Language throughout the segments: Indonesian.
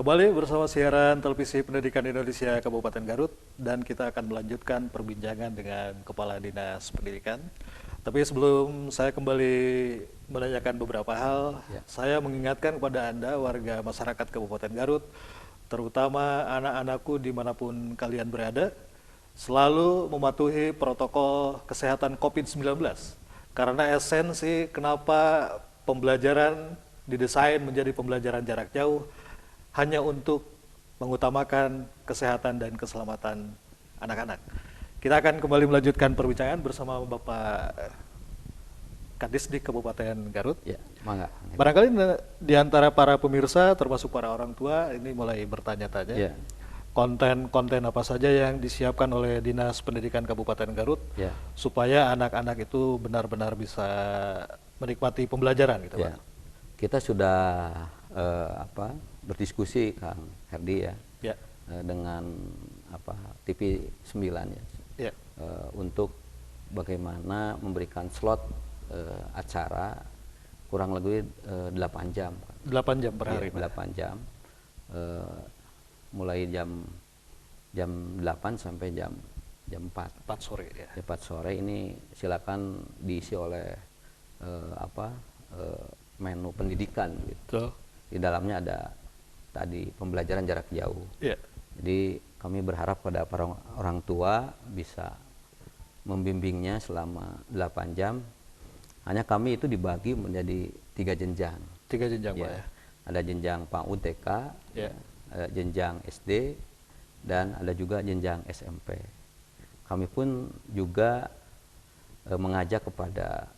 Kembali bersama siaran televisi Pendidikan Indonesia Kabupaten Garut dan kita akan melanjutkan perbincangan dengan Kepala Dinas Pendidikan. Tapi sebelum saya kembali menanyakan beberapa hal, saya mengingatkan kepada Anda warga masyarakat Kabupaten Garut, terutama anak-anakku dimanapun kalian berada, selalu mematuhi protokol kesehatan COVID-19. Karena esensi kenapa pembelajaran didesain menjadi pembelajaran jarak jauh hanya untuk mengutamakan kesehatan dan keselamatan anak-anak. Kita akan kembali melanjutkan perbincangan bersama Bapak Kadisdik Kabupaten Garut. Ya, mangga. Barangkali di antara para pemirsa, termasuk para orang tua, ini mulai bertanya-tanya. Ya. Konten-konten apa saja yang disiapkan oleh Dinas Pendidikan Kabupaten Garut supaya anak-anak itu benar-benar bisa menikmati pembelajaran gitu, Pak. Kita sudah berdiskusi Kang Herdi dengan TV 9 untuk bagaimana memberikan slot acara kurang lebih 8 jam. 8 jam per hari, Pak. 8 jam. Mulai jam 8 sampai jam 4 sore ya. 4 sore ini silakan diisi oleh menu pendidikan gitu. Di dalamnya ada tadi pembelajaran jarak jauh. Jadi kami berharap pada para orang tua bisa membimbingnya selama 8 jam. Hanya kami itu dibagi menjadi 3 jenjang. 3 jenjang, Pak ya. Ada jenjang PAUD TK, ada jenjang SD, dan ada juga jenjang SMP. Kami pun juga mengajak kepada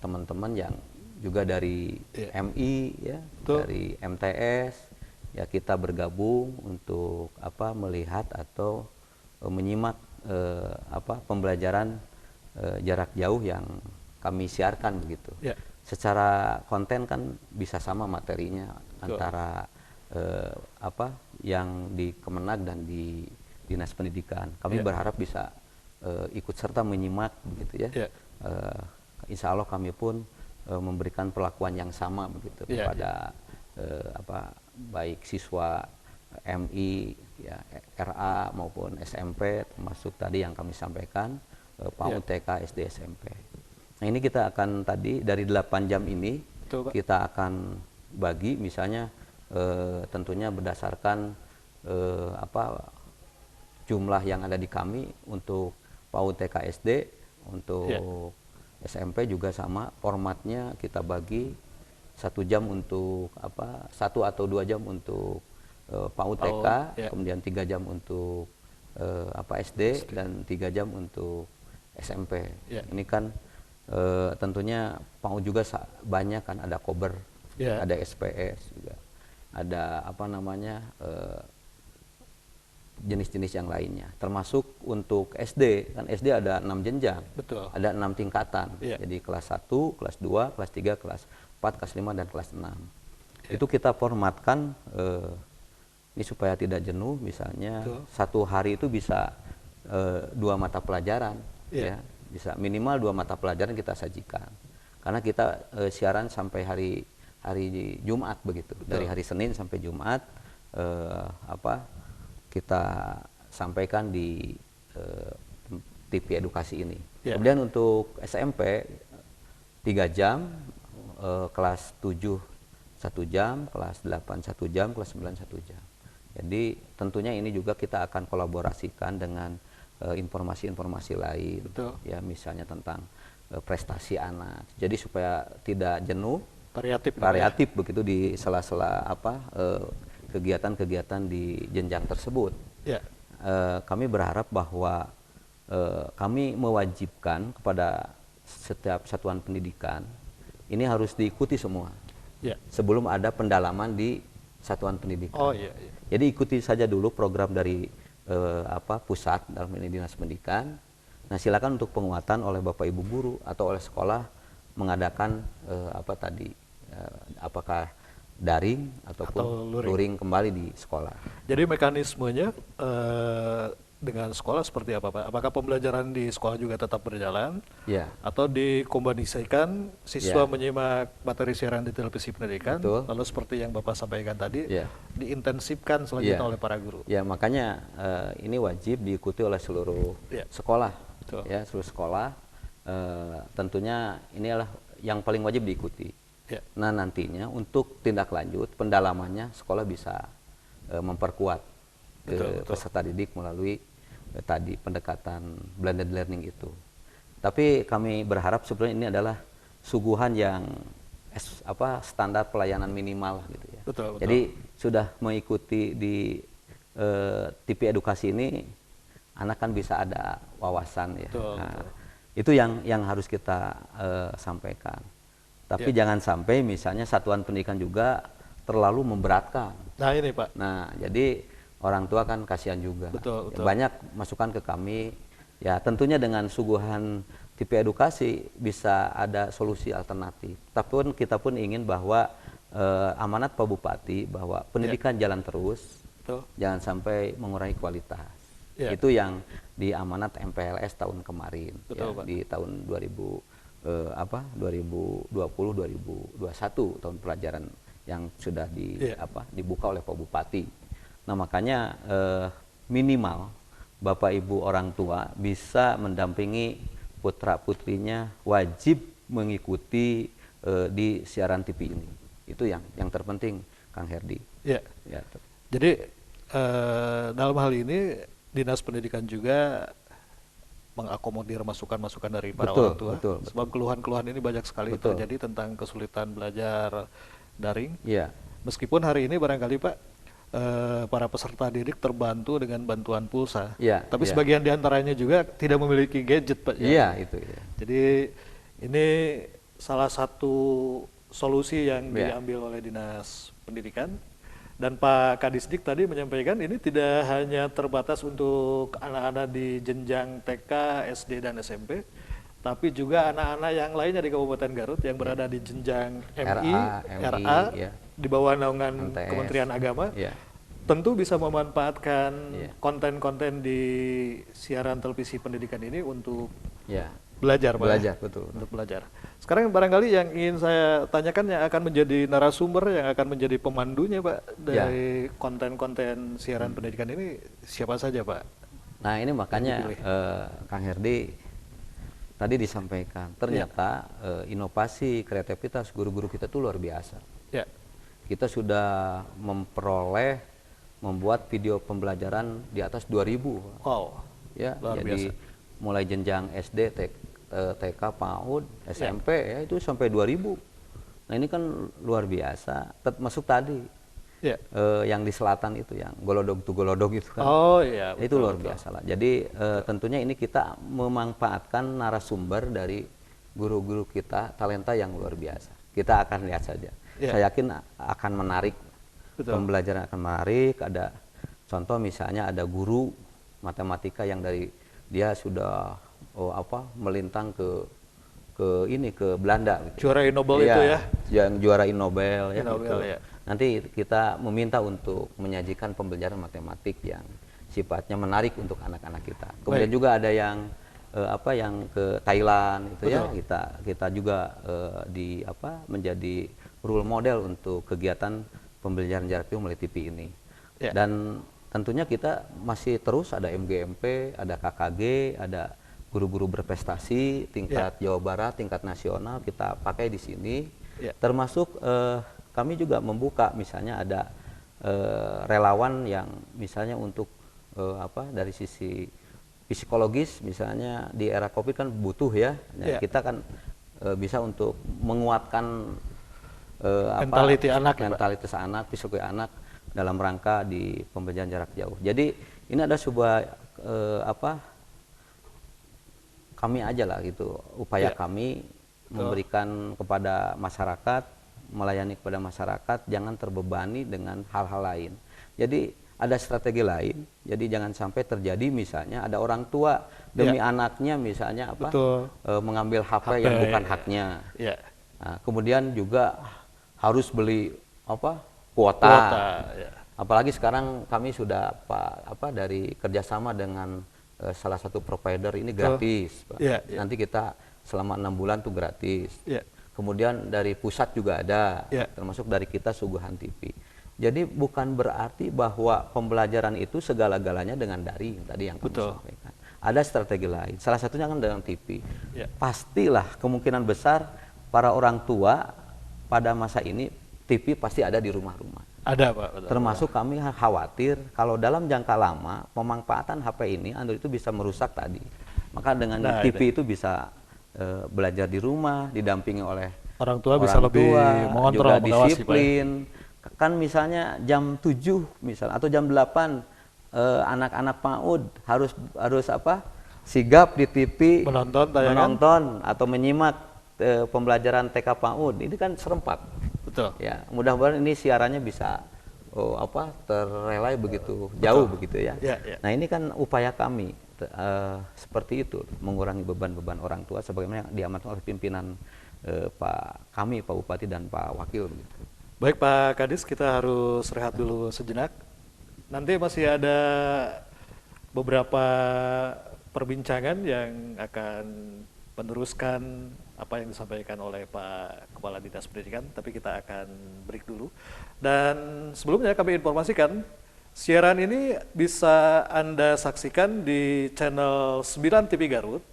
teman-teman yang juga dari MI dari MTS kita bergabung untuk melihat atau menyimak pembelajaran jarak jauh yang kami siarkan begitu. Secara konten kan bisa sama materinya antara yang di Kemenag dan di Dinas Pendidikan. Kami berharap bisa ikut serta menyimak begitu ya. Insya Allah kami pun memberikan perlakuan yang sama begitu kepada baik siswa MI, RA maupun SMP, termasuk tadi yang kami sampaikan PAUD TK, SD, SMP. Nah ini kita akan tadi dari 8 jam ini kita akan bagi misalnya tentunya berdasarkan jumlah yang ada di kami untuk PAUD TK, SD, untuk SMP juga sama, formatnya kita bagi 1 jam untuk 1 atau 2 jam untuk PAUD TK, kemudian 3 jam untuk SD dan 3 jam untuk SMP. Ini kan tentunya PAUD juga banyak kan, ada kober, ada SPS juga, ada jenis-jenis yang lainnya, termasuk untuk SD kan. SD ada 6 jenjang, ada 6 tingkatan. Jadi kelas 1, kelas 2, kelas 3, kelas 4, kelas 5 dan kelas 6. Itu kita formatkan ini supaya tidak jenuh. Misalnya satu hari itu bisa 2 mata pelajaran, bisa minimal 2 mata pelajaran kita sajikan. Karena kita siaran sampai hari Jumat begitu, dari hari Senin sampai Jumat kita sampaikan di TV edukasi ini. Kemudian untuk SMP 3 jam, kelas 7 1 jam, kelas 8 1 jam, kelas 9 1 jam. Jadi tentunya ini juga kita akan kolaborasikan dengan informasi-informasi lain, ya misalnya tentang prestasi anak. Jadi supaya tidak jenuh, variatif begitu di sela-sela kegiatan-kegiatan di jenjang tersebut. Kami berharap bahwa kami mewajibkan kepada setiap satuan pendidikan ini harus diikuti semua sebelum ada pendalaman di satuan pendidikan. Jadi ikuti saja dulu program dari pusat, dalam ini Dinas Pendidikan. Nah silakan untuk penguatan oleh Bapak Ibu guru atau oleh sekolah mengadakan apakah daring ataupun luring kembali di sekolah. Jadi mekanismenya dengan sekolah seperti apa, Pak? Apakah pembelajaran di sekolah juga tetap berjalan? Ya. Atau dikombinasikan siswa Ya. menyimak materi siaran di televisi pendidikan, Betul. lalu seperti yang Bapak sampaikan tadi, Ya. diintensifkan selanjutnya Ya. oleh para guru? Ya, makanya ini wajib diikuti oleh seluruh Ya. sekolah. Betul. Ya, seluruh sekolah. Tentunya ini adalah yang paling wajib diikuti. Ya. Nah, nantinya untuk tindak lanjut pendalamannya sekolah bisa memperkuat ke peserta didik melalui tadi pendekatan blended learning itu. Tapi kami berharap sebenarnya ini adalah suguhan yang standar pelayanan minimal gitu ya. Betul, betul. Jadi sudah mengikuti di TV edukasi ini, anak kan bisa ada wawasan ya. Betul, Nah, betul. itu yang harus kita sampaikan. Tapi jangan sampai misalnya satuan pendidikan juga terlalu memberatkan. Nah ini Pak. Nah, jadi orang tua kan kasihan juga. Betul, betul. Banyak masukan ke kami. Ya, tentunya dengan suguhan TV edukasi bisa ada solusi alternatif. Tapi kita pun ingin bahwa amanat Pak Bupati bahwa pendidikan jalan terus, Betul. jangan sampai mengurangi kualitas. Ya. Itu yang di amanat MPLS tahun kemarin, Betul, ya, Pak. di tahun 2021 tahun pelajaran yang sudah dibuka oleh Pak Bupati. Nah, makanya minimal Bapak Ibu orang tua bisa mendampingi putra putrinya wajib mengikuti di siaran TV ini. Itu yang terpenting, Kang Herdi. Ya. Ya. Jadi dalam hal ini Dinas Pendidikan juga mengakomodir masukan-masukan dari para orang tua. Betul. Sebab keluhan-keluhan ini banyak sekali Betul. terjadi tentang kesulitan belajar daring. Ya. Meskipun hari ini barangkali Pak, para peserta didik terbantu dengan bantuan pulsa. Ya, Tapi ya. sebagian diantaranya juga tidak memiliki gadget Pak. Iya, itu ya. Jadi ini salah satu solusi yang Ya. diambil oleh Dinas Pendidikan. Dan Pak Kadisdik tadi menyampaikan ini tidak hanya terbatas untuk anak-anak di jenjang TK, SD, dan SMP, tapi juga anak-anak yang lainnya di Kabupaten Garut yang berada di jenjang MI, RA, ya. di bawah naungan MTS. Kementerian Agama, Ya. tentu bisa memanfaatkan Ya. konten-konten di siaran televisi pendidikan ini untuk Ya. belajar, Pak. Belajar, betul. Untuk belajar. Sekarang barangkali yang ingin saya tanyakan yang akan menjadi narasumber, yang akan menjadi pemandunya, Pak, dari konten-konten siaran pendidikan ini siapa saja, Pak? Nah, ini makanya Kang Herdi tadi disampaikan, ternyata inovasi kreativitas guru-guru kita itu luar biasa. Ya. Kita sudah membuat video pembelajaran di atas 2000. Wow. Ya, Luar jadi biasa. mulai jenjang SD, TK, PAUD, SMP ya itu sampai 2000. Nah, ini kan luar biasa. Termasuk tadi yang di selatan itu yang golodog to golodog itu kan. Oh iya. Itu luar biasa lah. Jadi tentunya ini kita memanfaatkan narasumber dari guru-guru kita, talenta yang luar biasa. Kita akan lihat saja. Saya yakin akan menarik. Pembelajaran akan menarik. Ada contoh misalnya ada guru matematika yang dari dia sudah melintang ke Belanda gitu. Juara Nobel itu ya. Yang juara Nobel ya. Nobel, gitu. ya. Nanti kita meminta untuk menyajikan pembelajaran matematik yang sifatnya menarik untuk anak-anak kita. Kemudian juga ada yang yang ke Thailand itu ya. Kita juga menjadi role model untuk kegiatan pembelajaran jarak jauh melalui TV ini. Ya. Dan tentunya kita masih terus ada MGMP, ada KKG, ada guru-guru berprestasi tingkat Jawa Barat, tingkat nasional kita pakai di sini. Termasuk kami juga membuka misalnya ada relawan yang misalnya untuk dari sisi psikologis misalnya di era Covid kan butuh ya. Nah, kita kan bisa untuk menguatkan mentalitas anak, psikologi anak dalam rangka di pembelajaran jarak jauh. Jadi ini ada sebuah kami aja lah gitu, upaya kami memberikan kepada masyarakat, melayani kepada masyarakat, jangan terbebani dengan hal-hal lain. Jadi ada strategi lain, jadi jangan sampai terjadi misalnya ada orang tua demi anaknya misalnya mengambil HP yang bukan haknya. Nah, kemudian juga harus beli kuota. Apalagi sekarang kami sudah dari kerjasama dengan salah satu provider ini gratis, Pak. Nanti kita selama 6 bulan tuh gratis. Kemudian dari pusat juga ada, termasuk dari kita Suguhan TV. Jadi bukan berarti bahwa pembelajaran itu segala-galanya dengan daring tadi yang kamu sampaikan. Ada strategi lain. Salah satunya kan dengan TV. Pastilah kemungkinan besar para orang tua pada masa ini TV pasti ada di rumah-rumah. Ada, Pak. Betul, termasuk kami khawatir kalau dalam jangka lama pemanfaatan HP ini Android itu bisa merusak tadi. Maka dengan TV itu bisa belajar di rumah, didampingi oleh orang tua, bisa lebih mengontrol, juga disiplin. Kan misalnya jam 7 misalnya atau jam 8 anak-anak PAUD harus sigap di TV menonton atau menyimak pembelajaran TK PAUD. Ini kan serempak. Betul. Ya, mudah-mudahan ini siarannya bisa terrelay begitu jauh begitu ya. Nah, ini kan upaya kami seperti itu, mengurangi beban-beban orang tua sebagaimana yang diamanatkan oleh pimpinan Pak Bupati dan Pak Wakil begitu. Baik Pak Kadis, kita harus rehat dulu sejenak. Nanti masih ada beberapa perbincangan yang akan meneruskan apa yang disampaikan oleh Pak Kepala Dinas Pendidikan, tapi kita akan break dulu. Dan sebelumnya kami informasikan, siaran ini bisa Anda saksikan di channel 9 TV Garut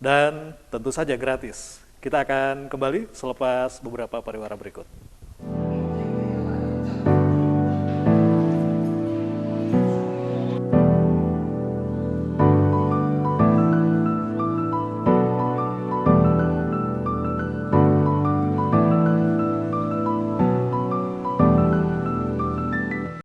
dan tentu saja gratis. Kita akan kembali selepas beberapa pariwara berikut.